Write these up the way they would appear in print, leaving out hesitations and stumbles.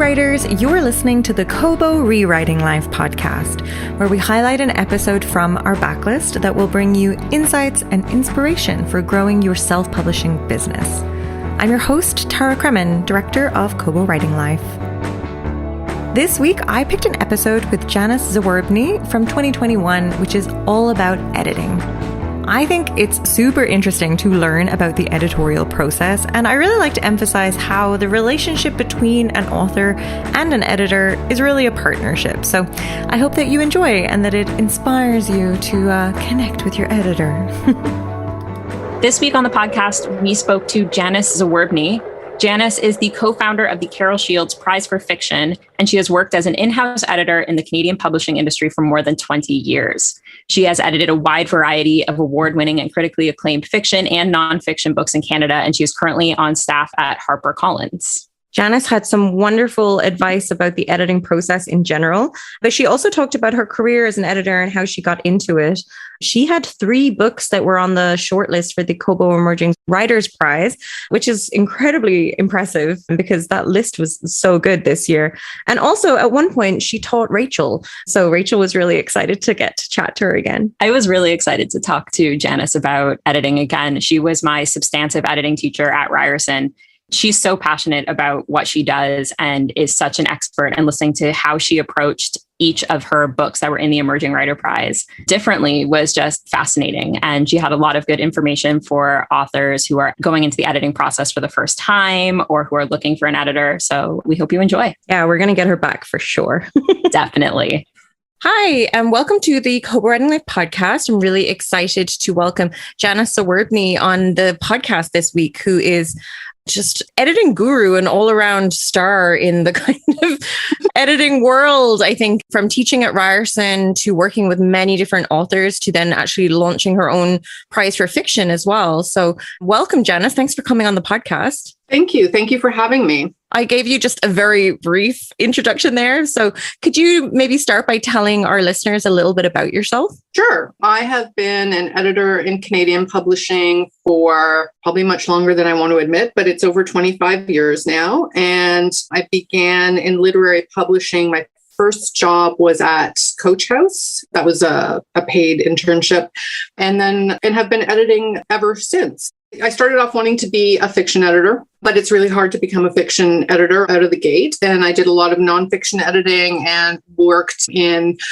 writers, you're listening to the Kobo ReWriting Life podcast, where we highlight an episode from our backlist that will bring you insights and inspiration for growing your self-publishing business. I'm your host, Tara Kremen, Director of Kobo Writing Life. This week, I picked an episode with Janice Zawerbny from 2021, which is all about editing. I think it's super interesting to learn about the editorial process, and I really like to emphasize how the relationship between an author and an editor is really a partnership. So I hope that you enjoy and that it inspires you to connect with your editor. This week on the podcast, we spoke to Janice Zawerbny. Janice is the co-founder of the Carol Shields Prize for Fiction, and she has worked as an in-house editor in the Canadian publishing industry for more than 20 years. She has edited a wide variety of award-winning and critically acclaimed fiction and nonfiction books in Canada, and she is currently on staff at HarperCollins. Janice had some wonderful advice about the editing process in general, but she also talked about her career as an editor and how she got into it. She had 3 books that were on the shortlist for the Kobo Emerging Writer Prize, which is incredibly impressive because that list was so good this year. And also at one point she taught Rachel. So Rachel was really excited to get to chat to her again. I was really excited to talk to Janice about editing again. She was my substantive editing teacher at Ryerson. She's so passionate about what she does and is such an expert, and listening to how she approached each of her books that were in the Emerging Writer Prize differently was just fascinating. And she had a lot of good information for authors who are going into the editing process for the first time or who are looking for an editor. So we hope you enjoy. Yeah, we're going to get her back for sure. Definitely. Hi, and welcome to the Kobo Writing Life podcast. I'm really excited to welcome Janice Zawerbny on the podcast this week, who is just editing guru and all around star in the kind of editing world. I think from teaching at Ryerson to working with many different authors to then actually launching her own prize for fiction as well. So welcome, Janice. Thanks for coming on the podcast. Thank you. Thank you for having me. I gave you just a very brief introduction there. So could you maybe start by telling our listeners a little bit about yourself? Sure. I have been an editor in Canadian publishing for probably much longer than I want to admit, but it's over 25 years now. And I began in literary publishing. My first job was at Coach House. That was a paid internship, and have been editing ever since. I started off wanting to be a fiction editor, but it's really hard to become a fiction editor out of the gate. And I did a lot of nonfiction editing and worked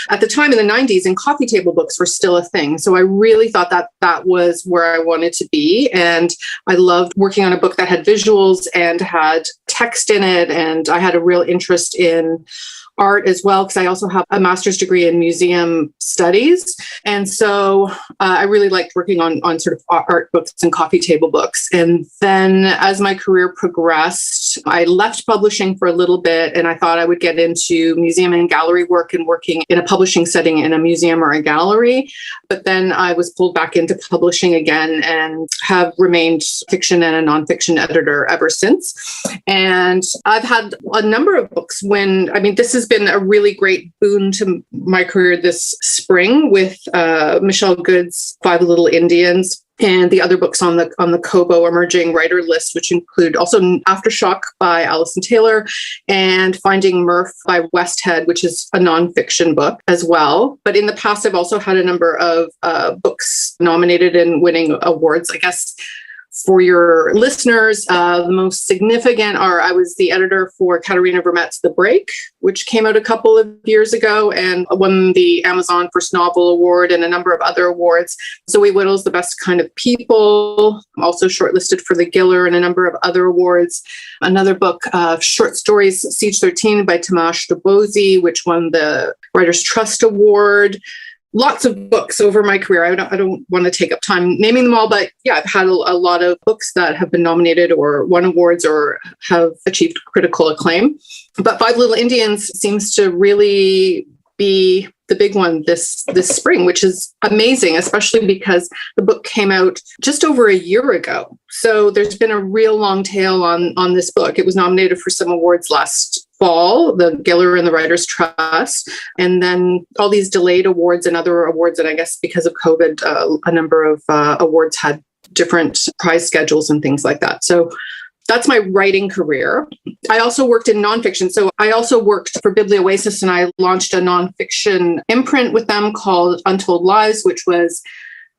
at the time in the 90s, and coffee table books were still a thing. So I really thought that was where I wanted to be. And I loved working on a book that had visuals and had text in it. And I had a real interest in art as well, because I also have a master's degree in museum studies. And so I really liked working on sort of art books and coffee table books. And then as my career progressed, I left publishing for a little bit, and I thought I would get into museum and gallery work and working in a publishing setting in a museum or a gallery. But then I was pulled back into publishing again and have remained fiction and a nonfiction editor ever since. And I've had a number of books this has been a really great boon to my career this spring with Michelle Good's 5 Little Indians and the other books on the Kobo Emerging Writer list, which include also Aftershock by Alison Taylor and Finding Murph by Westhead, which is a nonfiction book as well. But in the past, I've also had a number of books nominated and winning awards. I guess for your listeners, the most significant I was the editor for Katarina Vermet's The Break, which came out a couple of years ago and won the Amazon First Novel Award and a number of other awards. Zoe Whittle's The Best Kind of People, also shortlisted for the Giller and a number of other awards. Another book of short stories, Siege 13 by Tomasz Dobozy, which won the Writers' Trust Award. Lots of books over my career. I don't want to take up time naming them all, but yeah, I've had a lot of books that have been nominated or won awards or have achieved critical acclaim. But 5 Little Indians seems to really be the big one this spring, which is amazing, especially because the book came out just over a year ago. So there's been a real long tail on this book. It was nominated for some awards last fall, the Giller and the Writers' Trust, and then all these delayed awards and other awards. And I guess because of COVID, a number of awards had different prize schedules and things like that. So That's my writing career. I also worked in nonfiction. So I also worked for Biblioasis, and I launched a nonfiction imprint with them called Untold Lives, which was,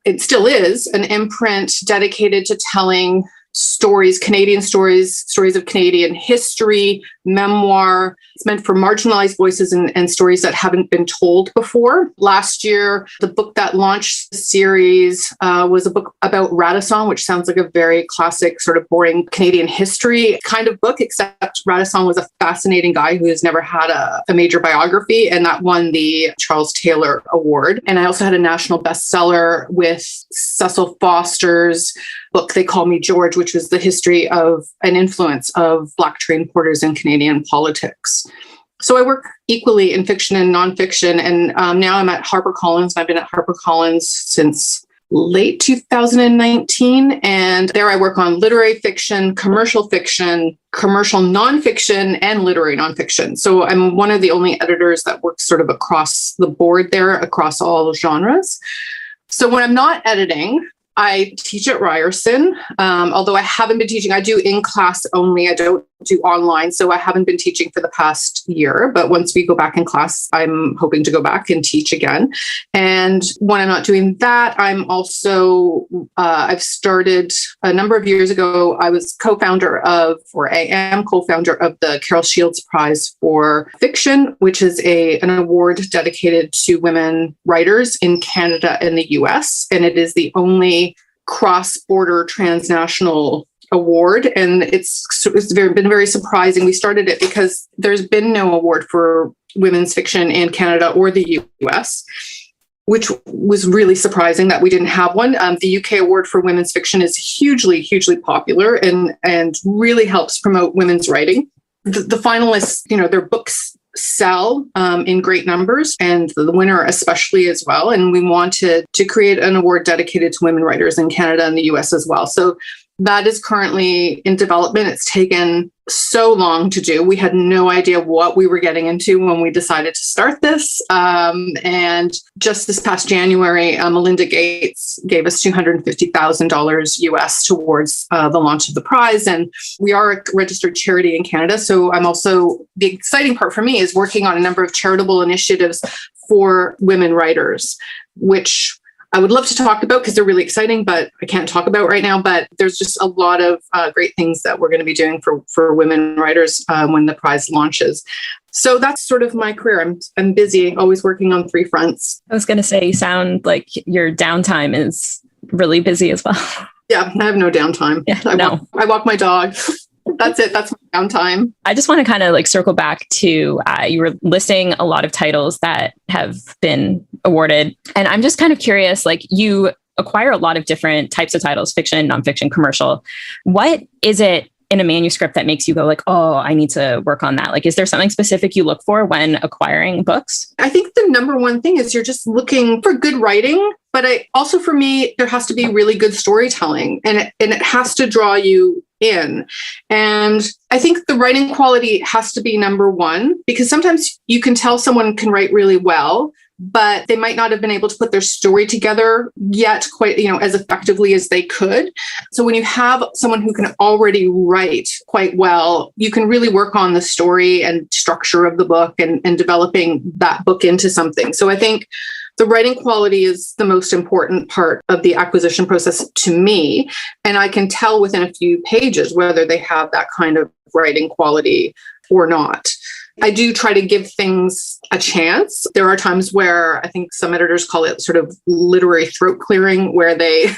it still is, an imprint dedicated to telling stories, Canadian stories, stories of Canadian history, memoir. It's meant for marginalized voices and stories that haven't been told before. Last year, the book that launched the series was a book about Radisson, which sounds like a very classic, sort of boring Canadian history kind of book, except Radisson was a fascinating guy who has never had a major biography, and that won the Charles Taylor Award. And I also had a national bestseller with Cecil Foster's book, They Call Me George, which was the history of an influence of Black train porters in Canadian politics. So I work equally in fiction and nonfiction. And now I'm at HarperCollins. I've been at HarperCollins since late 2019. And there I work on literary fiction, commercial nonfiction, and literary nonfiction. So I'm one of the only editors that works sort of across the board there, across all genres. So when I'm not editing, I teach at Ryerson, although I haven't been teaching. I do in-class only. I don't do online. So I haven't been teaching for the past year. But once we go back in class, I'm hoping to go back and teach again. And when I'm not doing that, I'm also, I've started a number of years ago, I was I am co-founder of the Carol Shields Prize for Fiction, which is an award dedicated to women writers in Canada and the US. And it is the only cross-border transnational award. And it's been very surprising. We started it because there's been no award for women's fiction in Canada or the US, which was really surprising that we didn't have one. The UK award for women's fiction is hugely, hugely popular and really helps promote women's writing. The finalists, their books sell in great numbers, and the winner especially as well. And we wanted to create an award dedicated to women writers in Canada and the US as well. So that is currently in development. It's taken so long to do. We had no idea what we were getting into when we decided to start this. And just this past January, Melinda Gates gave us $250,000 US towards the launch of the prize. And we are a registered charity in Canada. So the exciting part for me is working on a number of charitable initiatives for women writers, which I would love to talk about because they're really exciting, but I can't talk about right now. But there's just a lot of great things that we're going to be doing for women writers when the prize launches. So that's sort of my career. I'm busy, always working on three fronts. I was going to say, you sound like your downtime is really busy as well. Yeah, I have no downtime. Yeah, I walk my dog. That's it. That's my downtime. I just want to kind of circle back to you were listing a lot of titles that have been awarded. And I'm just kind of curious, you acquire a lot of different types of titles, fiction, nonfiction, commercial. What is it in a manuscript that makes you go oh, I need to work on that? Is there something specific you look for when acquiring books? I think the number one thing is you're just looking for good writing. But also for me, there has to be really good storytelling, and it has to draw you in. And I think the writing quality has to be number one, because sometimes you can tell someone can write really well, but they might not have been able to put their story together yet quite, as effectively as they could. So when you have someone who can already write quite well, you can really work on the story and structure of the book and developing that book into something. So I think the writing quality is the most important part of the acquisition process to me. And I can tell within a few pages whether they have that kind of writing quality or not. I do try to give things a chance. There are times where I think some editors call it sort of literary throat clearing, where the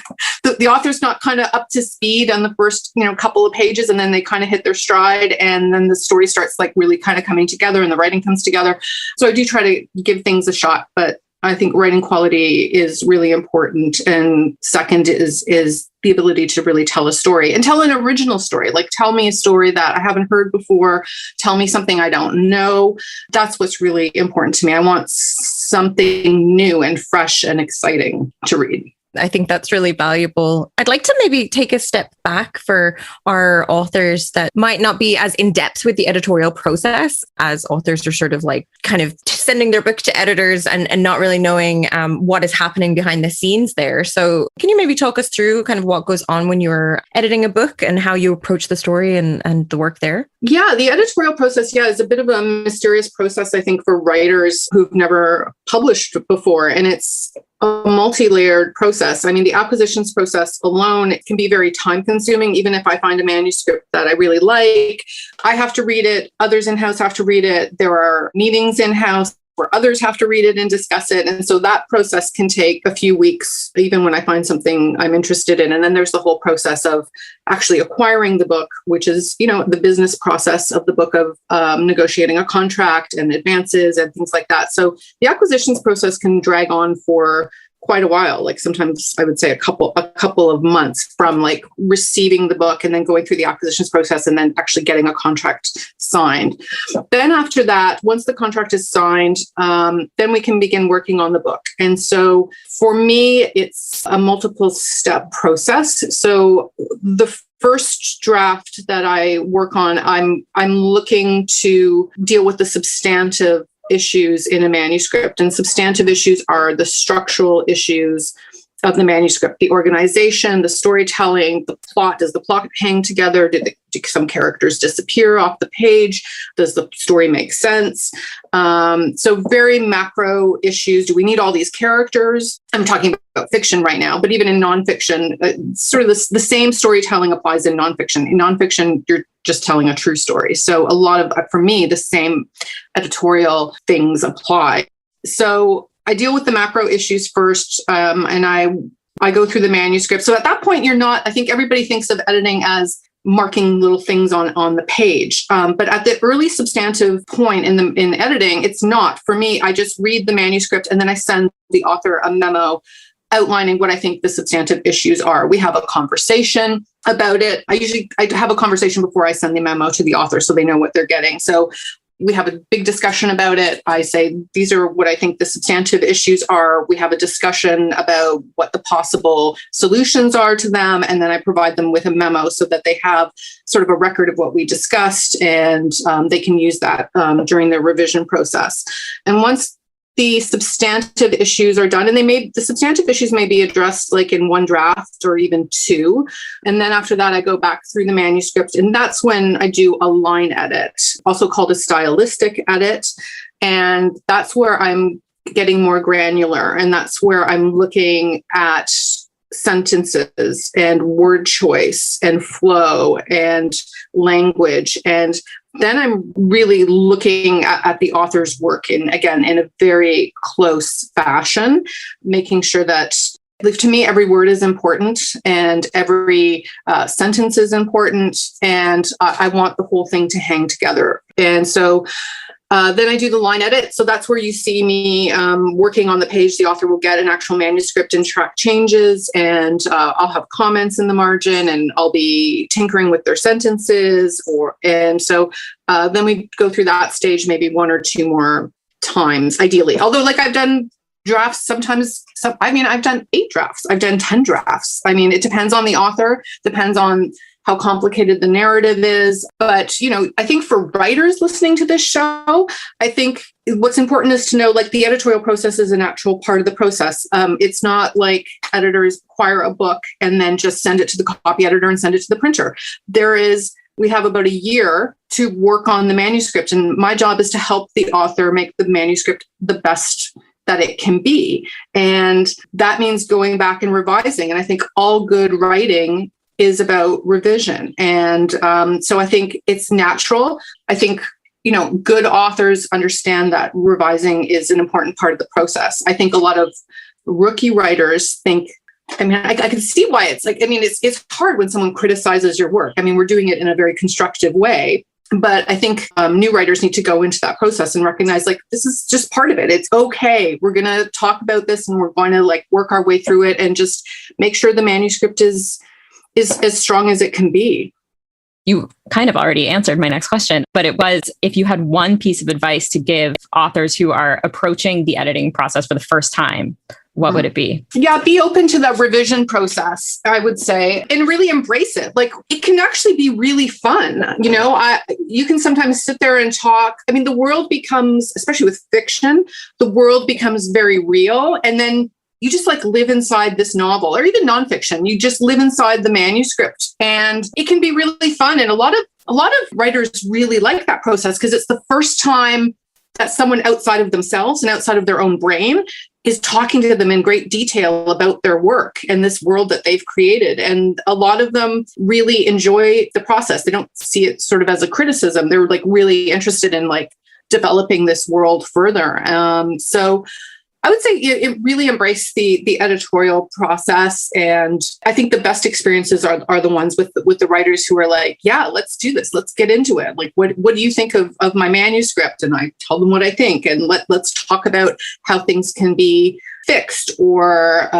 author's not kind of up to speed on the first, couple of pages, and then they kind of hit their stride, and then the story starts really kind of coming together and the writing comes together. So I do try to give things a shot, but I think writing quality is really important. And second is the ability to really tell a story and tell an original story. Tell me a story that I haven't heard before. Tell me something I don't know. That's what's really important to me. I want something new and fresh and exciting to read. I think that's really valuable. I'd like to maybe take a step back for our authors that might not be as in depth with the editorial process, as authors are sort of kind of sending their book to editors and not really knowing what is happening behind the scenes there. So can you maybe talk us through kind of what goes on when you're editing a book and how you approach the story and the work there? Yeah, the editorial process, is a bit of a mysterious process, I think, for writers who've never published before. And it's a multi-layered process. I mean, the acquisitions process alone can be very time-consuming. Even if I find a manuscript that I really like, I have to read it. Others in-house have to read it. There are meetings in-house where others have to read it and discuss it. And so that process can take a few weeks, even when I find something I'm interested in. And then there's the whole process of actually acquiring the book, which is, the business process of the book of negotiating a contract and advances and things like that. So the acquisitions process can drag on for quite a while, like sometimes I would say a couple of months from like receiving the book and then going through the acquisitions process and then actually getting a contract signed. Then after that, once the contract is signed, then we can begin working on the book. And so for me, it's a multiple step process. So the first draft that I work on, I'm looking to deal with the substantive issues in a manuscript. And substantive issues are the structural issues of the manuscript, the organization, the storytelling, the plot. Does the plot hang together? Do some characters disappear off the page? Does the story make sense? So very macro issues. Do we need all these characters? I'm talking about fiction right now, but even in nonfiction, sort of the same storytelling applies in nonfiction. In nonfiction, you're just telling a true story. So a lot of, for me, the same editorial things apply. So I deal with the macro issues first, and I go through the manuscript. So at that point, I think everybody thinks of editing as marking little things on the page. But at the early substantive point in editing, it's not. For me, I just read the manuscript and then I send the author a memo outlining what I think the substantive issues are. We have a conversation about it. I have a conversation before I send the memo to the author so they know what they're getting. So we have a big discussion about it. I say, these are what I think the substantive issues are. We have a discussion about what the possible solutions are to them. And then I provide them with a memo so that they have sort of a record of what we discussed, and they can use that during their revision process. And once the substantive issues are done, and the substantive issues may be addressed like in one draft or even two. And then after that, I go back through the manuscript, and that's when I do a line edit, also called a stylistic edit. And that's where I'm getting more granular. And that's where I'm looking at sentences and word choice and flow and language. And then I'm really looking at the author's work in a very close fashion, making sure that, to me, every word is important and every sentence is important. And I want the whole thing to hang together. And so then I do the line edit. So that's where you see me working on the page. The author will get an actual manuscript and track changes, and I'll have comments in the margin, and I'll be tinkering with their sentences. And so then we go through that stage maybe one or two more times, ideally. Although, like, I've done drafts sometimes. I've done 8 drafts. I've done 10 drafts. I mean, it depends on the author, depends on how complicated the narrative is. But, I think for writers listening to this show, I think what's important is to know, like, the editorial process is an actual part of the process. It's not like editors acquire a book and then just send it to the copy editor and send it to the printer. We have about a year to work on the manuscript. And my job is to help the author make the manuscript the best that it can be. And that means going back and revising. And I think all good writing is about revision. And so I think it's natural. I think, good authors understand that revising is an important part of the process. I think a lot of rookie writers think, I can see why it's hard when someone criticizes your work. We're doing it in a very constructive way. But I think new writers need to go into that process and recognize, like, this is just part of it. It's okay. We're going to talk about this and we're going to work our way through it and just make sure the manuscript is as strong as it can be. You kind of already answered my next question, but it was, if you had one piece of advice to give authors who are approaching the editing process for the first time, what would it be? Yeah, be open to the revision process, I would say, and really embrace it. Like, it can actually be really fun. You can sometimes sit there and talk. I mean, the world becomes, especially with fiction, the world becomes very real. And then you just like live inside this novel, or even nonfiction. You just live inside the manuscript, and it can be really fun. And a lot of writers really like that process because it's the first time that someone outside of themselves and outside of their own brain is talking to them in great detail about their work and this world that they've created. And a lot of them really enjoy the process. They don't see it sort of as a criticism. They're like really interested in like developing this world further. So I would say it really embraced the editorial process. And I think the best experiences are the ones with the writers who are like, yeah, let's do this. Let's get into it. Like, what do you think of my manuscript? And I tell them what I think. And let's talk about how things can be fixed or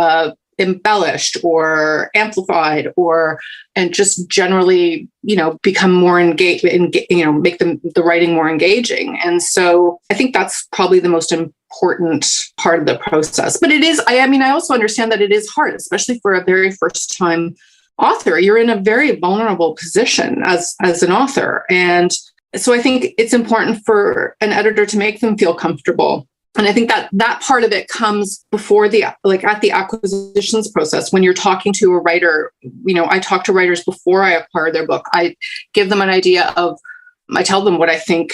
embellished or amplified and just generally, become more engaged and, make the writing more engaging. And so I think that's probably the most important part of the process. But it is, I also understand that it is hard, especially for a very first time author. You're in a very vulnerable position as an author. And so I think it's important for an editor to make them feel comfortable. And I think that part of it comes before at the acquisitions process. When you're talking to a writer, I talk to writers before I acquire their book. I give them an idea I tell them what I think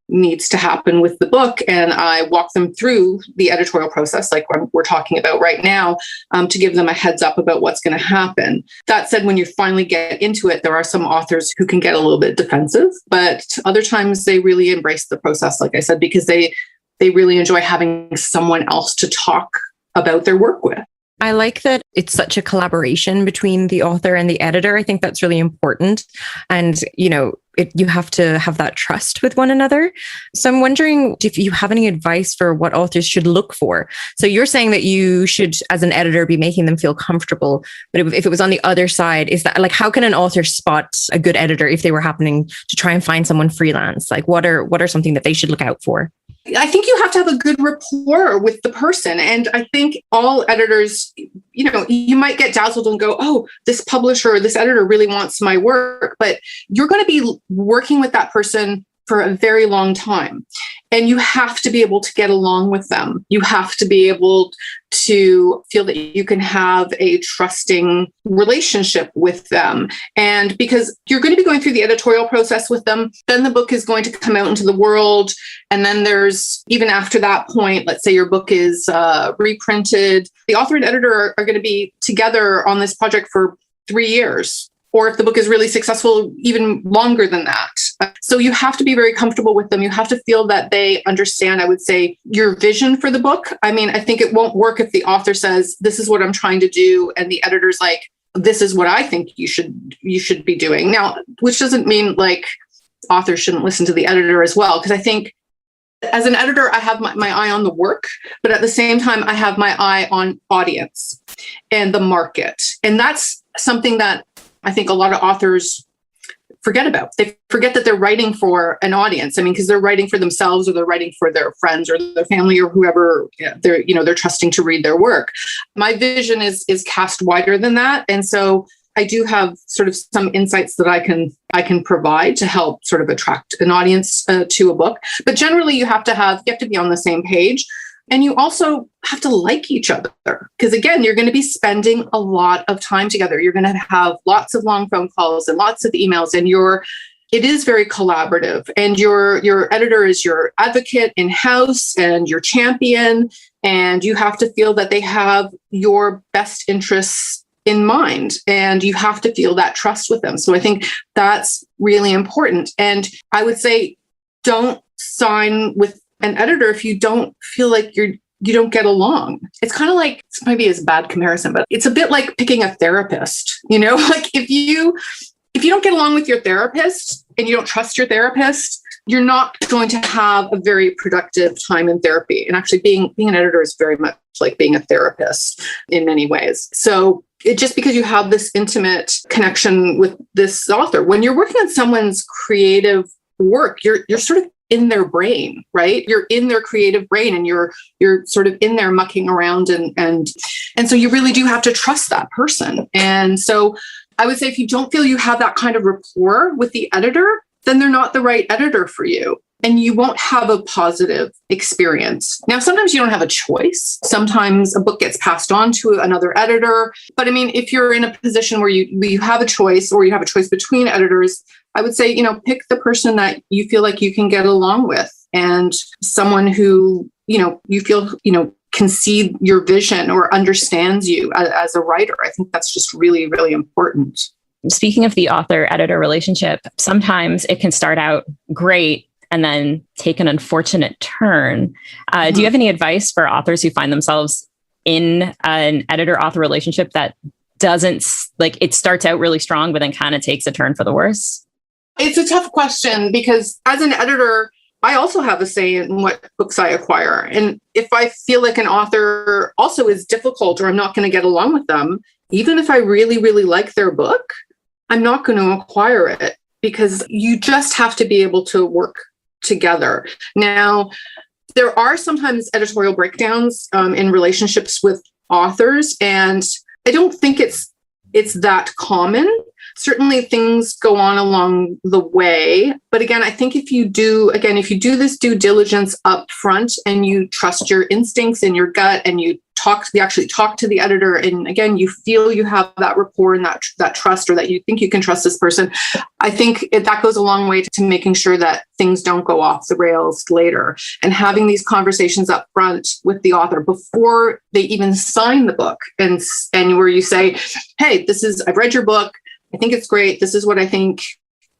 needs to happen with the book. And I walk them through the editorial process, like we're talking about right now, to give them a heads up about what's going to happen. That said, when you finally get into it, there are some authors who can get a little bit defensive, but other times they really embrace the process, like I said, because they really enjoy having someone else to talk about their work with. I like that it's such a collaboration between the author and the editor. I think that's really important. And, you have to have that trust with one another. So I'm wondering if you have any advice for what authors should look for. So you're saying that you should, as an editor, be making them feel comfortable. But if it was on the other side, is that like, how can an author spot a good editor if they were happening to try and find someone freelance? Like, what are something that they should look out for? I think you have to have a good rapport with the person. And I think all editors, you might get dazzled and go, oh, this publisher or this editor really wants my work, but you're going to be working with that person for a very long time. And you have to be able to get along with them. You have to be able to feel that you can have a trusting relationship with them. And because you're going to be going through the editorial process with them, then the book is going to come out into the world. And then there's, even after that point, let's say your book is reprinted, the author and editor are going to be together on this project for 3 years. Or if the book is really successful, even longer than that. So you have to be very comfortable with them. You have to feel that they understand, I would say, your vision for the book. I mean, I think it won't work if the author says, this is what I'm trying to do. And the editor's like, this is what I think you should be doing. Now, which doesn't mean like authors shouldn't listen to the editor as well. Because I think as an editor, I have my eye on the work, but at the same time, I have my eye on audience and the market. And that's something that I think a lot of authors forget about. They forget that they're writing for an audience. I mean, because they're writing for themselves, or they're writing for their friends or their family or whoever they're trusting to read their work. My vision is cast wider than that. And so I do have sort of some insights that I can provide to help sort of attract an audience to a book. But generally you have to be on the same page. And you also have to like each other, because again, you're going to be spending a lot of time together. You're going to have lots of long phone calls and lots of emails, and it is very collaborative. And your editor is your advocate in-house and your champion, and you have to feel that they have your best interests in mind, and you have to feel that trust with them. So I think that's really important. And I would say, don't sign with an editor if you don't feel like you don't get along. It's kind of like, this might be a bad comparison, but it's a bit like picking a therapist. Like if you don't get along with your therapist and you don't trust your therapist, you're not going to have a very productive time in therapy. And actually being an editor is very much like being a therapist in many ways. So just because you have this intimate connection with this author, when you're working on someone's creative work, you're sort of in their brain, right? You're in their creative brain, and you're sort of in there mucking around, and so you really do have to trust that person. And so I would say if you don't feel you have that kind of rapport with the editor, then they're not the right editor for you, and you won't have a positive experience. Now, sometimes you don't have a choice. Sometimes a book gets passed on to another editor. But I mean, if you're in a position where you have a choice, or you have a choice between editors, I would say, pick the person that you feel like you can get along with, and someone who, you feel, can see your vision or understands you as a writer. I think that's just really, really important. Speaking of the author-editor relationship, sometimes it can start out great and then take an unfortunate turn. Do you have any advice for authors who find themselves in an editor-author relationship that doesn't, it starts out really strong, but then kind of takes a turn for the worse? It's a tough question, because as an editor, I also have a say in what books I acquire. And if I feel like an author also is difficult, or I'm not going to get along with them, even if I really, really like their book, I'm not going to acquire it, because you just have to be able to work together. Now, there are sometimes editorial breakdowns in relationships with authors, and I don't think it's that common. Certainly things go on along the way. But again, I think if you do this due diligence up front, and you trust your instincts and your gut, and you actually talk to the editor, and again, you feel you have that rapport and that trust, or that you think you can trust this person, I think that goes a long way to making sure that things don't go off the rails later. And having these conversations up front with the author before they even sign the book, and where you say, hey, I've read your book. I think it's great. This is what I think,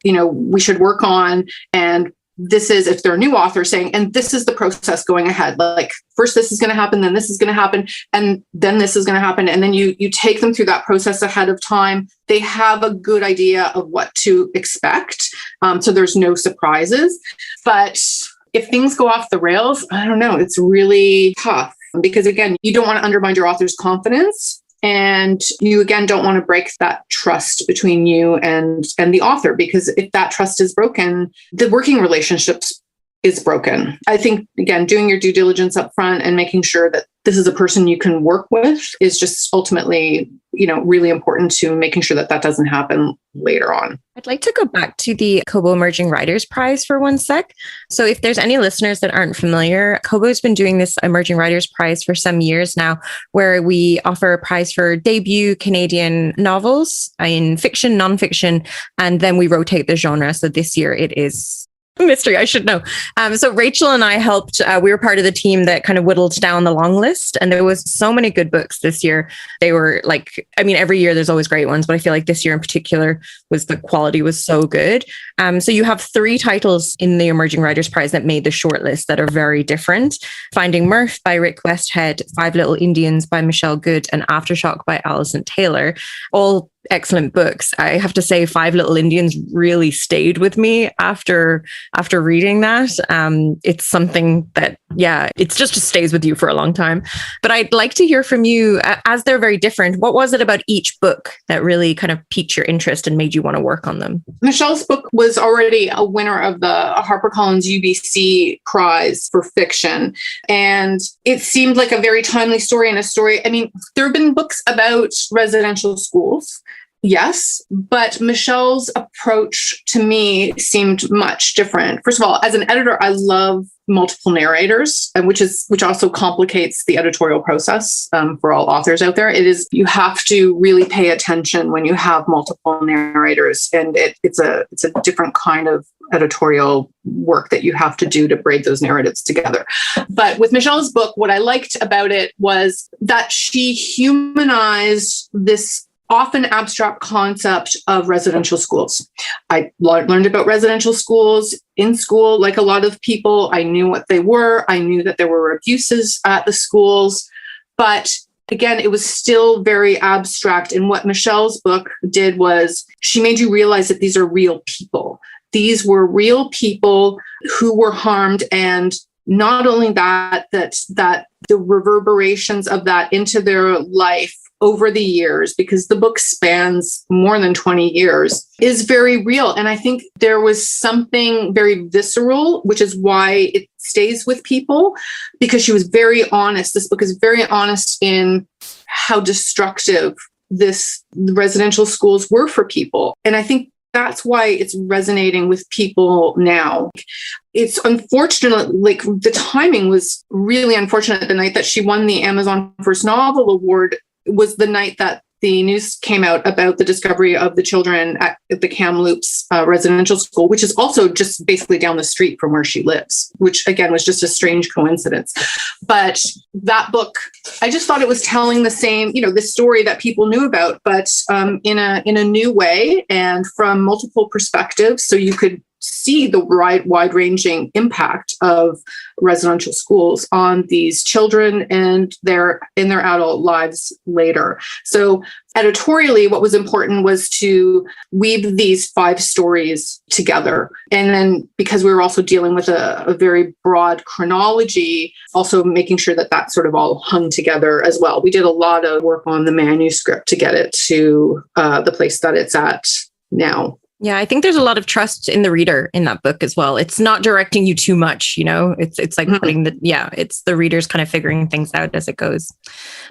we should work on. And this is, if they're a new author, saying, and this is the process going ahead. Like, first this is going to happen, then this is going to happen, and then this is going to happen. And then you take them through that process ahead of time. They have a good idea of what to expect. So there's no surprises. But if things go off the rails, I don't know, it's really tough, because again, you don't want to undermine your author's confidence. And you, again, don't want to break that trust between you and the author, because if that trust is broken, the working relationships is broken. I think, again, doing your due diligence up front and making sure that this is a person you can work with is just ultimately, really important to making sure that doesn't happen later on. I'd like to go back to the Kobo Emerging Writers Prize for one sec. So if there's any listeners that aren't familiar, Kobo's been doing this Emerging Writers Prize for some years now, where we offer a prize for debut Canadian novels in fiction, nonfiction, and then we rotate the genre. So this year it is mystery, I should know. So Rachel and I helped, we were part of the team that kind of whittled down the long list, and there was so many good books this year. They were every year there's always great ones, but I feel like this year in particular the quality was so good. So you have 3 titles in the Emerging Writers Prize that made the shortlist that are very different. Finding Murph by Rick Westhead, Five Little Indians by Michelle Good, and Aftershock by Alison Taylor. All excellent books. I have to say, Five Little Indians really stayed with me after reading that. It's something that, it just stays with you for a long time. But I'd like to hear from you, as they're very different. What was it about each book that really kind of piqued your interest and made you want to work on them? Michelle's book was already a winner of the HarperCollins UBC Prize for fiction. And it seemed like a very timely story, and a story. I mean, there have been books about residential schools. Yes, but Michelle's approach to me seemed much different. First of all, as an editor, I love multiple narrators, which also complicates the editorial process for all authors out there. You have to really pay attention when you have multiple narrators, and it's a different kind of editorial work that you have to do to braid those narratives together. But with Michelle's book, what I liked about it was that she humanized this often abstract concept of residential schools. I learned about residential schools in school. Like a lot of people, I knew what they were. I knew that there were abuses at the schools. But again, it was still very abstract. And what Michelle's book did was she made you realize that these are real people. These were real people who were harmed. And not only that the reverberations of that into their life over the years, because the book spans more than 20 years, is very real. And I think there was something very visceral, which is why it stays with people, because she was very honest. This book is very honest in how destructive the residential schools were for people. And I think that's why it's resonating with people now. It's unfortunate, like the timing was really unfortunate. The night that she won the Amazon First Novel Award was the night that the news came out about the discovery of the children at the Kamloops residential school, which is also just basically down the street from where she lives, which again was just a strange coincidence. But that book, I just thought it was telling the same, the story that people knew about, but in a new way and from multiple perspectives. So you could see the wide-ranging impact of residential schools on these children and in their adult lives later. So editorially, what was important was to weave these 5 stories together. And then because we were also dealing with a very broad chronology, also making sure that sort of all hung together as well. We did a lot of work on the manuscript to get it to the place that it's at now. Yeah, I think there's a lot of trust in the reader in that book as well. It's not directing you too much, it's like putting it's the readers kind of figuring things out as it goes.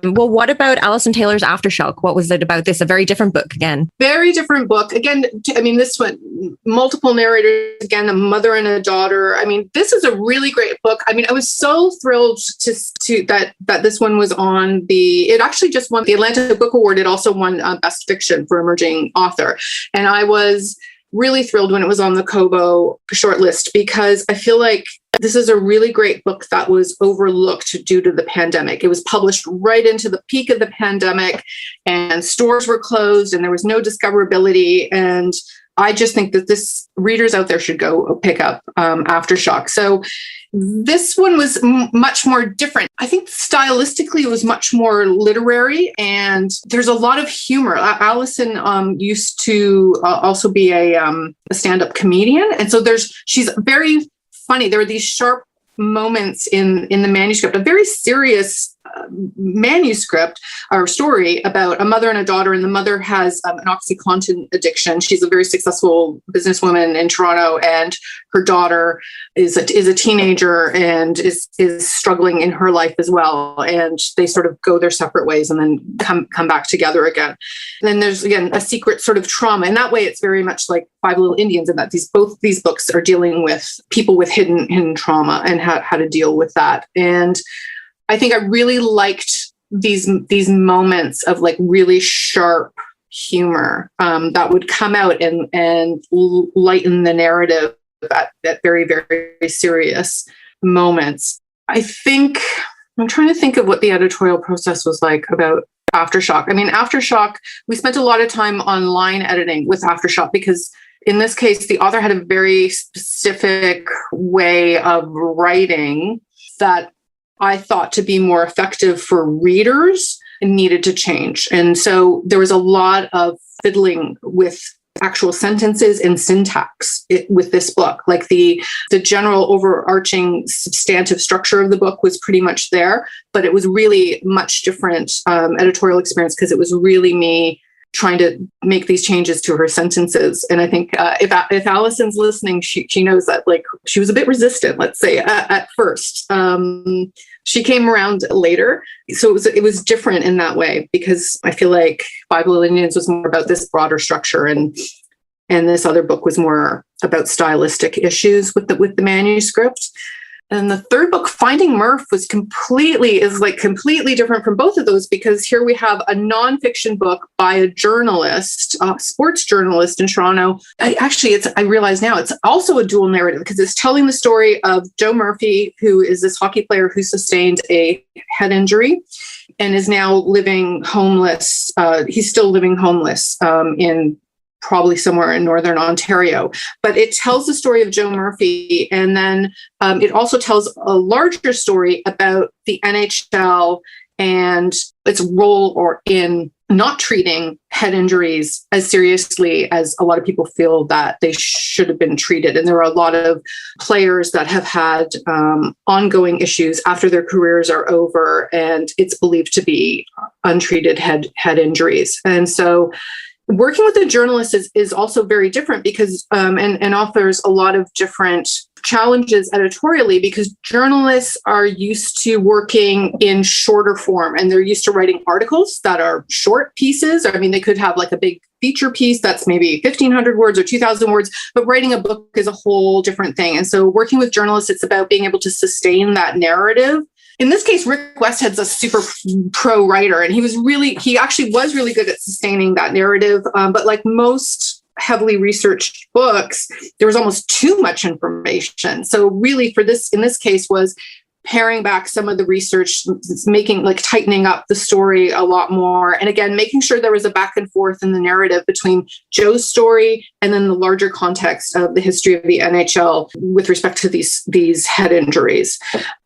Well, what about Alison Taylor's Aftershock? What was it about this? A very different book again. Very different book. Again, this one, multiple narrators, again, a mother and a daughter. This is a really great book. I was so thrilled to that this one was on it actually just won the Atlanta Book Award. It also won Best Fiction for Emerging Author. And I was really thrilled when it was on the Kobo shortlist, because I feel like this is a really great book that was overlooked due to the pandemic. It was published right into the peak of the pandemic, and stores were closed and there was no discoverability. And I just think that readers out there should go pick up Aftershock. So this one was much more different. I think stylistically it was much more literary, and there's a lot of humor. Alison used to also be a stand-up comedian, and so she's very funny. There are these sharp moments in the manuscript, a very serious manuscript or story about a mother and a daughter, and the mother has an OxyContin addiction. She's a very successful businesswoman in Toronto, and her daughter is a teenager and is struggling in her life as well. And they sort of go their separate ways and then come back together again. And then there's again a secret sort of trauma. In that way, it's very much like Five Little Indians, in that both these books are dealing with people with hidden trauma and how to deal with that. And I think I really liked these moments of like really sharp humor that would come out and lighten the narrative at very, very serious moments. I think I'm trying to think of what the editorial process was like about Aftershock. Aftershock, we spent a lot of time on line editing with Aftershock, because in this case, the author had a very specific way of writing that I thought to be more effective for readers and needed to change. And so there was a lot of fiddling with actual sentences and syntax with this book. Like the general overarching substantive structure of the book was pretty much there, but it was really much different editorial experience, because it was really me trying to make these changes to her sentences. And I think if Alison's listening, she knows that like she was a bit resistant, let's say, at first. She came around later. So it was different in that way, because I feel like Five Little Indians was more about this broader structure, and this other book was more about stylistic issues with the manuscript. And the third book, Finding Murph, was completely different from both of those, because here we have a nonfiction book by a journalist, a sports journalist in Toronto. I realize now it's also a dual narrative, because it's telling the story of Joe Murphy, who is this hockey player who sustained a head injury and is now living homeless. He's still living homeless in probably somewhere in Northern Ontario. But it tells the story of Joe Murphy. And then it also tells a larger story about the NHL and its role in not treating head injuries as seriously as a lot of people feel that they should have been treated. And there are a lot of players that have had ongoing issues after their careers are over, and it's believed to be untreated head injuries. And so working with a journalist is also very different because and offers a lot of different challenges editorially, because journalists are used to working in shorter form and they're used to writing articles that are short pieces. I mean, they could have like a big feature piece that's maybe 1,500 words or 2,000 words, but writing a book is a whole different thing. And so working with journalists, it's about being able to sustain that narrative. In this case, Rick Westhead's a super pro writer, and he actually was really good at sustaining that narrative. But like most heavily researched books, there was almost too much information. So really in this case was paring back some of the research, tightening up the story a lot more. And again, making sure there was a back and forth in the narrative between Joe's story and then the larger context of the history of the NHL with respect to these head injuries.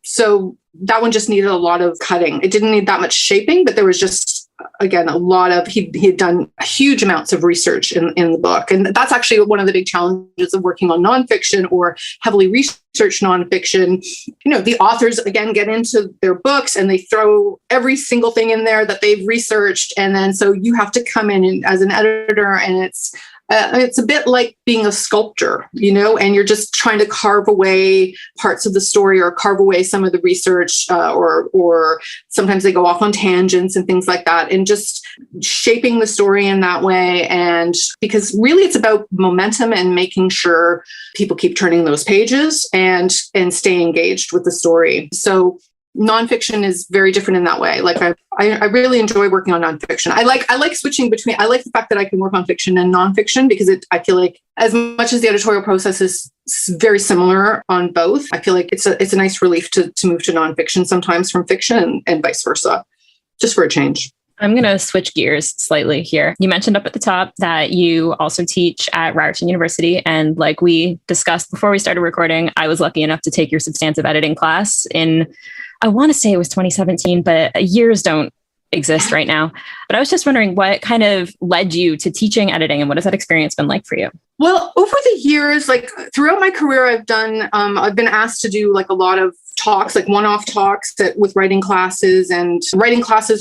So that one just needed a lot of cutting. It didn't need that much shaping, but there was just, again, a lot of, he had done huge amounts of research in the book. And that's actually one of the big challenges of working on nonfiction or heavily researched nonfiction. The authors, again, get into their books and they throw every single thing in there that they've researched. And then so you have to come in as an editor, and it's a bit like being a sculptor, and you're just trying to carve away parts of the story or carve away some of the research, or sometimes they go off on tangents and things like that, and just shaping the story in that way. And because really it's about momentum and making sure people keep turning those pages and stay engaged with the story. So nonfiction is very different in that way. Like I really enjoy working on nonfiction. I like switching between. I like the fact that I can work on fiction and nonfiction because I feel like as much as the editorial process is very similar on both, I feel like it's a nice relief to move to nonfiction sometimes from fiction and vice versa, just for a change. I'm going to switch gears slightly here. You mentioned up at the top that you also teach at Ryerson University. And like we discussed before we started recording, I was lucky enough to take your substantive editing class in, I want to say it was 2017, but years don't exist right now. But I was just wondering what kind of led you to teaching editing, and what has that experience been like for you? Well, over the years, like throughout my career, I've been asked to do like a lot of talks, like one-off talks with writing classes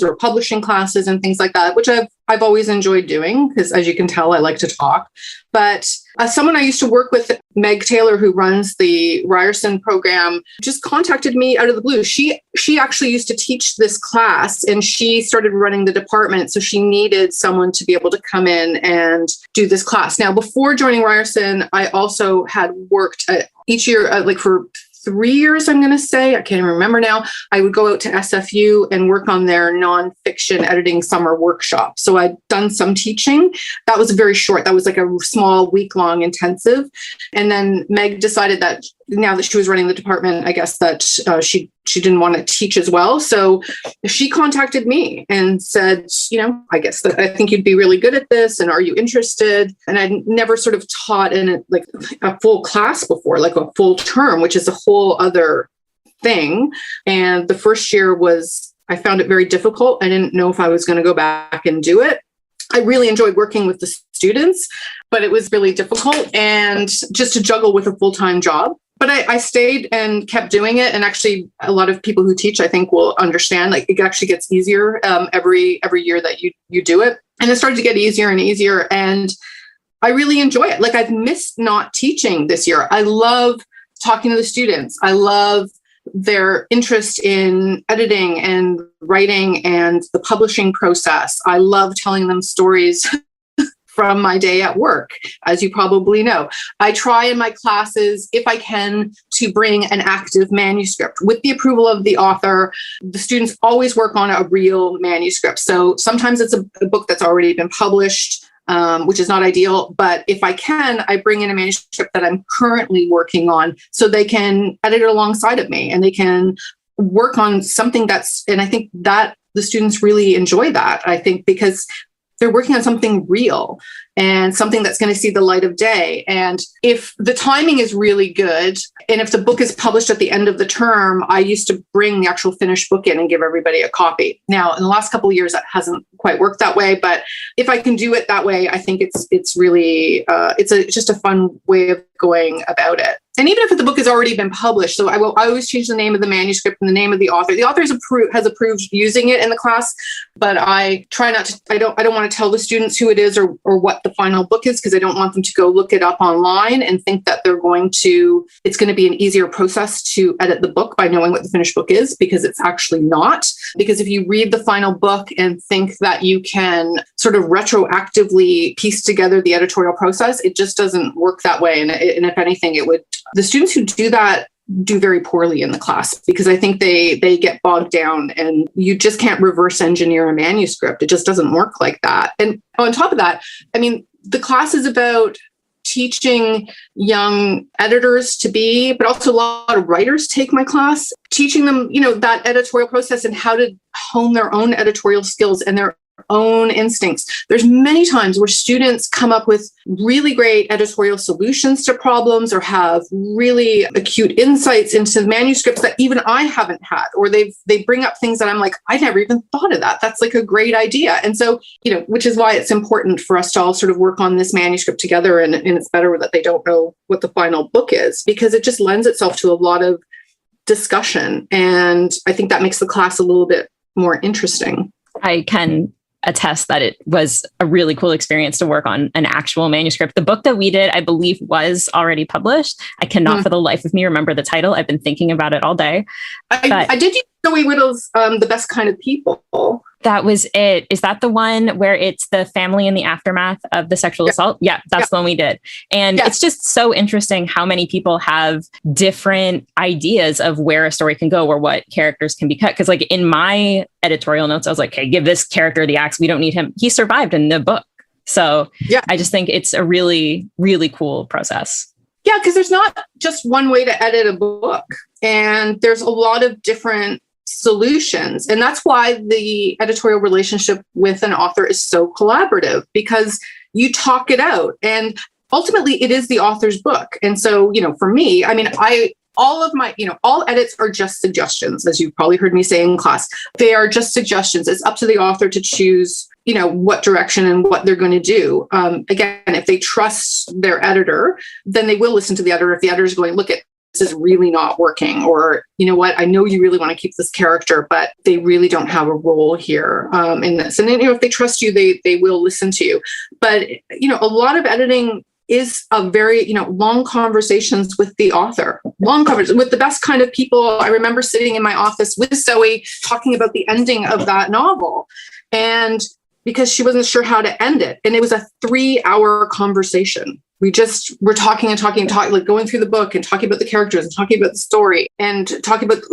or publishing classes and things like that, which I've always enjoyed doing because, as you can tell, I like to talk. But someone I used to work with, Meg Taylor, who runs the Ryerson program, just contacted me out of the blue. She actually used to teach this class, and she started running the department, so she needed someone to be able to come in and do this class. Now, before joining Ryerson, I also had worked each year, like for 3 years, I'm going to say, I can't even remember now, I would go out to SFU and work on their nonfiction editing summer workshop. So I'd done some teaching. That was very short. That was like a small week-long intensive. And then Meg decided that now that she was running the department, I guess that she didn't want to teach as well. So she contacted me and said, I guess that I think you'd be really good at this. And are you interested? And I'd never sort of taught in a full class before, like a full term, which is a whole other thing. And the first year I found it very difficult. I didn't know if I was going to go back and do it. I really enjoyed working with the students, but it was really difficult and just to juggle with a full-time job. But I stayed and kept doing it. And actually, a lot of people who teach, I think, will understand, like, it actually gets easier every year that you do it. And it started to get easier and easier. And I really enjoy it. Like, I've missed not teaching this year. I love talking to the students. I love their interest in editing and writing and the publishing process. I love telling them stories from my day at work, as you probably know. I try in my classes, if I can, to bring an active manuscript with the approval of the author. The students always work on a real manuscript. So sometimes it's a book that's already been published, which is not ideal. But if I can, I bring in a manuscript that I'm currently working on so they can edit it alongside of me and they can work on something and I think that the students really enjoy that. I think because they're working on something real and something that's going to see the light of day. And if the timing is really good, and if the book is published at the end of the term, I used to bring the actual finished book in and give everybody a copy. Now, in the last couple of years, that hasn't quite worked that way. But if I can do it that way, I think it's really, it's just a fun way of going about it. And even if the book has already been published, so I always change the name of the manuscript and the name of the author. The author has approved using it in the class, but I try not to, I don't want to tell the students who it is or what the final book is, because I don't want them to go look it up online and think that it's going to be an easier process to edit the book by knowing what the finished book is, because it's actually not. Because if you read the final book and think that you can sort of retroactively piece together the editorial process, it just doesn't work that way. And if anything, the students who do that do very poorly in the class, because I think they get bogged down, and you just can't reverse engineer a manuscript. It just doesn't work like that. And on top of that, I mean, the class is about teaching young editors to be, but also a lot of writers take my class, teaching them, that editorial process and how to hone their own editorial skills and their own instincts. There's many times where students come up with really great editorial solutions to problems, or have really acute insights into manuscripts that even I haven't had, or they bring up things that I'm like, I never even thought of that. That's like a great idea. And so, which is why it's important for us to all sort of work on this manuscript together. And it's better that they don't know what the final book is, because it just lends itself to a lot of discussion. And I think that makes the class a little bit more interesting. I can attest that it was a really cool experience to work on an actual manuscript. The book that we did, I believe, was already published. I cannot for the life of me remember the title. I've been thinking about it all day. I did use Zoe Whittle's The Best Kind of People. That was it. Is that the one where it's the family in the aftermath of the sexual assault? Yeah, that's the one we did. And it's just so interesting how many people have different ideas of where a story can go or what characters can be cut. Because like in my editorial notes, I was like, hey, give this character the axe. We don't need him. He survived in the book. So I just think it's a really, really cool process. Yeah, because there's not just one way to edit a book. And there's a lot of different solutions. And that's why the editorial relationship with an author is so collaborative, because you talk it out. And ultimately, it is the author's book. And so, for me, I mean, all of my, all edits are just suggestions, as you've probably heard me say in class. They are just suggestions. It's up to the author to choose, what direction and what they're going to do. Again, if they trust their editor, then they will listen to the editor. If the editor is going, look, this is really not working, or, what, I know you really want to keep this character, but they really don't have a role here in this. And then, if they trust you, they will listen to you. But, a lot of editing is a very, long conversations with the author, long conversations with The Best Kind of People. I remember sitting in my office with Zoe talking about the ending of that novel, and because she wasn't sure how to end it. And it was a 3-hour conversation. We just were talking, like going through the book and talking about the characters and talking about the story and talking about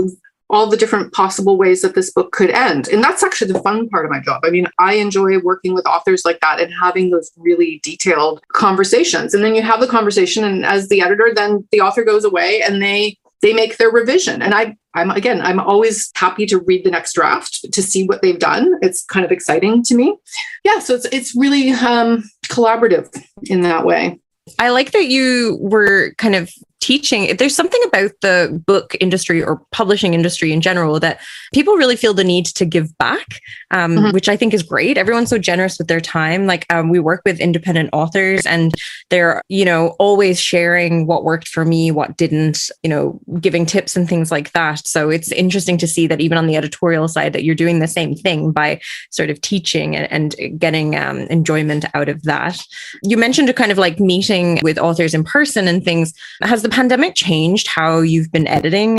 all the different possible ways that this book could end. And that's actually the fun part of my job. I mean, I enjoy working with authors like that and having those really detailed conversations. And then you have the conversation, and as the editor, then the author goes away and they make their revision. And I'm always happy to read the next draft to see what they've done. It's kind of exciting to me. Yeah, so it's really collaborative in that way. I like that you were kind of teaching. There's something about the book industry or publishing industry in general that people really feel the need to give back, which I think is great. Everyone's so generous with their time. Like we work with independent authors, and they're, always sharing what worked for me, what didn't, giving tips and things like that. So it's interesting to see that even on the editorial side that you're doing the same thing by sort of teaching and getting enjoyment out of that. You mentioned a kind of like meeting with authors in person and things. Has the pandemic changed how you've been editing?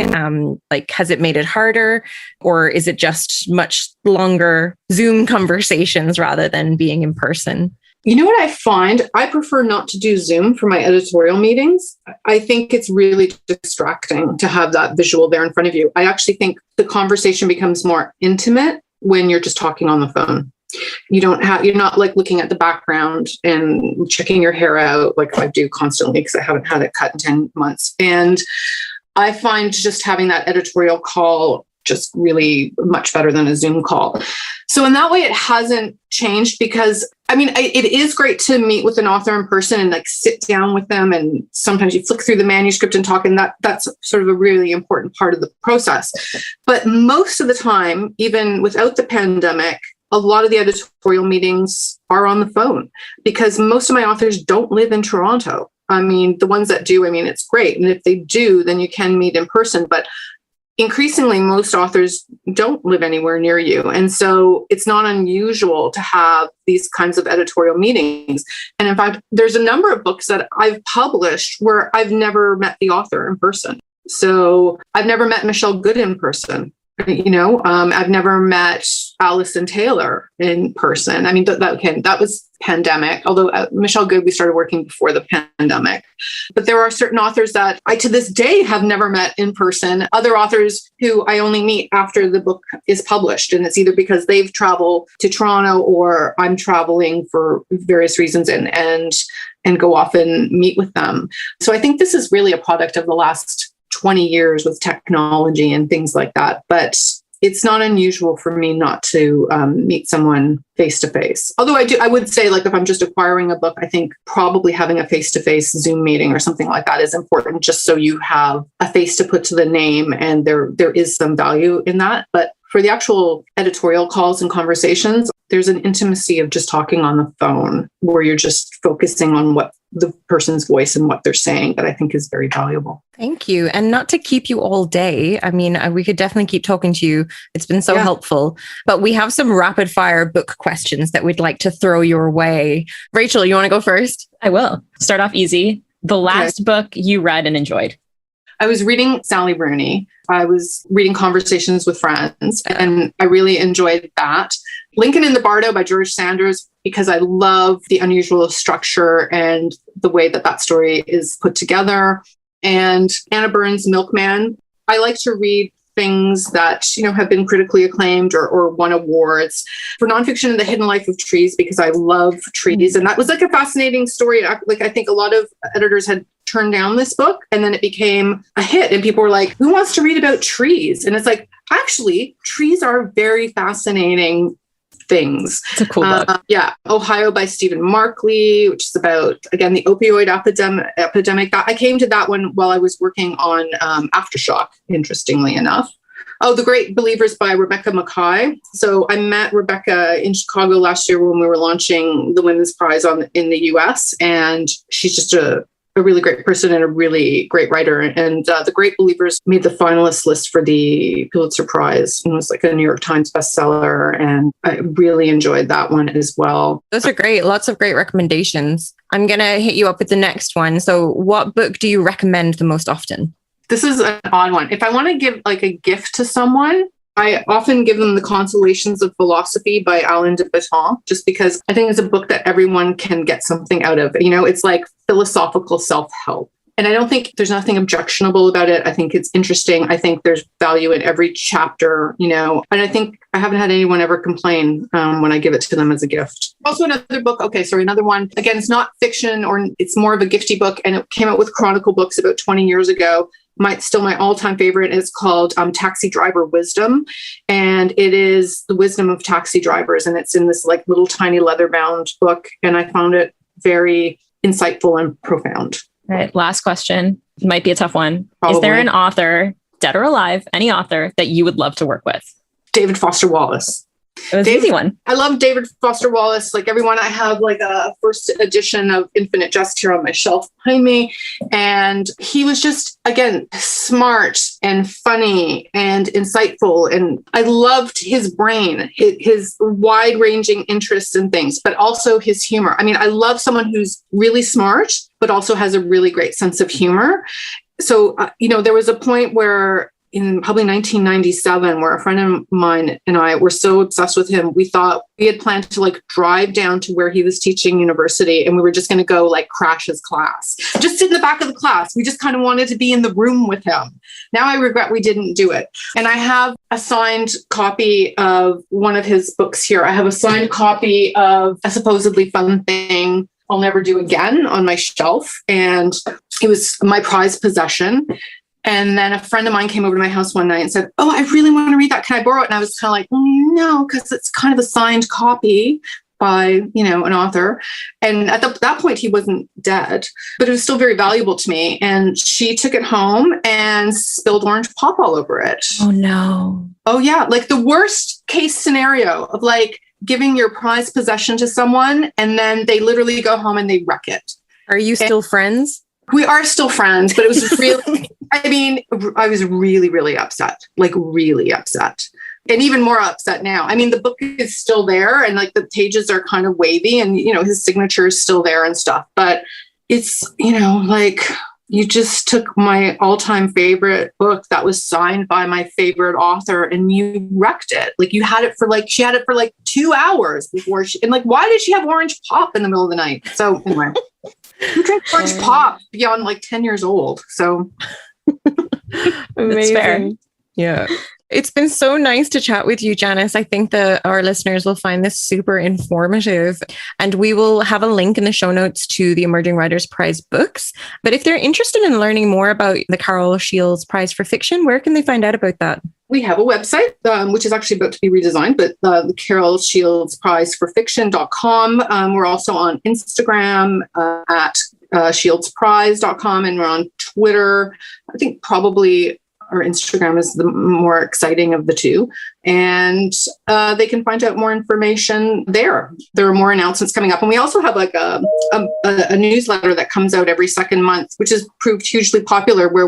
Has it made it harder, or is it just much longer Zoom conversations rather than being in person? You know what I find? I prefer not to do Zoom for my editorial meetings. I think it's really distracting to have that visual there in front of you. I actually think the conversation becomes more intimate when you're just talking on the phone. You're not like looking at the background and checking your hair out like I do constantly, because I haven't had it cut in 10 months. And I find just having that editorial call just really much better than a Zoom call. So in that way, it hasn't changed because, I mean, it is great to meet with an author in person and like sit down with them. And sometimes you flick through the manuscript and talk, and that's sort of a really important part of the process. But most of the time, even without the pandemic, a lot of the editorial meetings are on the phone because most of my authors don't live in Toronto. I mean, the ones that do, I mean, it's great. And if they do, then you can meet in person. But increasingly, most authors don't live anywhere near you. And so it's not unusual to have these kinds of editorial meetings. And in fact, there's a number of books that I've published where I've never met the author in person. So I've never met Michelle Good in person. I've never met Alison Taylor in person. I mean, that was pandemic, although Michelle Good, we started working before the pandemic. But there are certain authors that I, to this day, have never met in person. Other authors who I only meet after the book is published. And it's either because they've traveled to Toronto or I'm traveling for various reasons and go off and meet with them. So I think this is really a product of the last 20 years with technology and things like that. But it's not unusual for me not to meet someone face to face. Although I would say, like, if I'm just acquiring a book, I think probably having a face-to-face Zoom meeting or something like that is important, just so you have a face to put to the name, and there is some value in that. But for the actual editorial calls and conversations, there's an intimacy of just talking on the phone where you're just focusing on what the person's voice and what they're saying that I think is very valuable. Thank you. And not to keep you all day. I mean, we could definitely keep talking to you. It's been so helpful, but we have some rapid fire book questions that we'd like to throw your way. Rachel, you want to go first? I will. Start off easy. The last book you read and enjoyed. I was reading Sally Rooney. I was reading Conversations with Friends, and I really enjoyed that. Lincoln in the Bardo by George Sanders, because I love the unusual structure and the way that story is put together. And Anna Burns' Milkman. I like to read things that, have been critically acclaimed or won awards. For nonfiction, The Hidden Life of Trees, because I love trees. And that was like a fascinating story. Like, I think a lot of editors had turned down this book, and then it became a hit. And people were like, who wants to read about trees? And it's like, actually, trees are very fascinating things. It's a cool book. Ohio by Stephen Markley, which is about, again, the opioid epidemic. I came to that one while I was working on Aftershock, interestingly enough. Oh, The Great Believers by Rebecca Mackay. So I met Rebecca in Chicago last year when we were launching the Women's Prize in the US, and she's just a really great person and a really great writer. And The Great Believers made the finalist list for the Pulitzer Prize and was like a New York Times bestseller. And I really enjoyed that one as well. Those are great. Lots of great recommendations. I'm going to hit you up with the next one. So what book do you recommend the most often? This is an odd one. If I want to give like a gift to someone, I often give them The Consolations of Philosophy by Alain de Botton, just because I think it's a book that everyone can get something out of. It's like philosophical self-help. And I don't think there's nothing objectionable about it. I think it's interesting. I think there's value in every chapter, and I think I haven't had anyone ever complain when I give it to them as a gift. Also another book. Another one. Again, it's not fiction, or it's more of a gifty book. And it came out with Chronicle Books about 20 years ago. Still my all-time favorite is called Taxi Driver Wisdom. And it is the wisdom of taxi drivers. And it's in this like little tiny leather-bound book. And I found it very insightful and profound. All right. Last question. Might be a tough one. Probably. Is there an author, dead or alive, any author that you would love to work with? David Foster Wallace. It was an easy one. I love David Foster Wallace. Like everyone, I have like a first edition of Infinite Jest here on my shelf behind me. And he was just, again, smart and funny and insightful. And I loved his brain, his wide-ranging interests in things, but also his humor. I mean, I love someone who's really smart, but also has a really great sense of humor. So, there was a point where in probably 1997, where a friend of mine and I were so obsessed with him, we thought we had planned to like drive down to where he was teaching university, and we were just going to go like crash his class, just sit in the back of the class. We just kind of wanted to be in the room with him. Now I regret we didn't do it. And I have a signed copy of one of his books here. I have a signed copy of A Supposedly Fun Thing I'll Never Do Again on my shelf. And it was my prized possession. And then a friend of mine came over to my house one night and said, "Oh, I really want to read that. Can I borrow it?" And I was kind of like, "No, because it's kind of a signed copy by, an author." And at that point, he wasn't dead, but it was still very valuable to me. And she took it home and spilled orange pop all over it. Oh, no. Oh, yeah. Like the worst case scenario of like giving your prized possession to someone and then they literally go home and they wreck it. Are you still friends? We are still friends, but it was really, I was really, really upset, like really upset. And even more upset now. I mean, the book is still there and like the pages are kind of wavy and, his signature is still there and stuff. But it's, like you just took my all-time favorite book that was signed by my favorite author and you wrecked it. Like she had it for like 2 hours before and like, why did she have orange pop in the middle of the night? So anyway, who drinks orange pop beyond like 10 years old? So amazing. Fair. Yeah. It's been so nice to chat with you, Janice. I think that our listeners will find this super informative, and we will have a link in the show notes to the Emerging Writers Prize books. But if they're interested in learning more about the Carol Shields Prize for Fiction, where can they find out about that? We have a website, which is actually about to be redesigned, but the Carol Shields Prize for Fiction.com. We're also on Instagram at shieldsprize.com, and we're on Twitter. I think probably our Instagram is the more exciting of the two. And they can find out more information there. There are more announcements coming up. And we also have like a newsletter that comes out every second month, which has proved hugely popular, where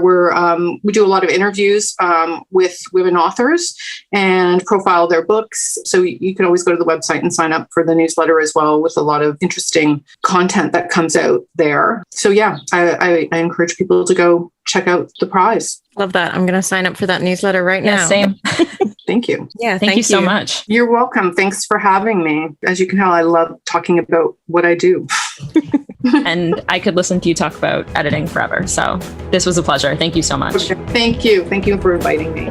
we do a lot of interviews with women authors and profile their books. So you can always go to the website and sign up for the newsletter as well, with a lot of interesting content that comes out there. So yeah, I encourage people to go check out the prize. Love that. I'm going to sign up for that newsletter right now. Same. Thank you. Yeah, thank you so much. You're welcome. Thanks for having me. As you can tell, I love talking about what I do. And I could listen to you talk about editing forever. So this was a pleasure. Thank you so much. Okay. Thank you. Thank you for inviting me.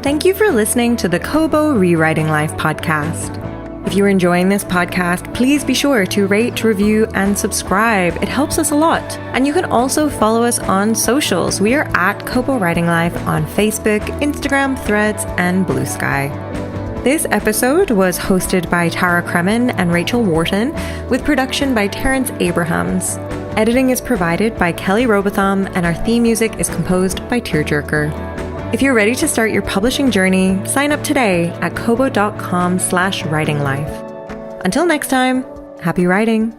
Thank you for listening to the Kobo ReWriting Life podcast. If you're enjoying this podcast, please be sure to rate, review, and subscribe. It helps us a lot. And you can also follow us on socials. We are at Kobo Writing Life on Facebook, Instagram, Threads, and Blue Sky. This episode was hosted by Tara Kremen and Rachel Wharton, with production by Terrence Abrahams. Editing is provided by Kelly Robotham, and our theme music is composed by Tearjerker. If you're ready to start your publishing journey, sign up today at kobo.com/writinglife. Until next time, happy writing.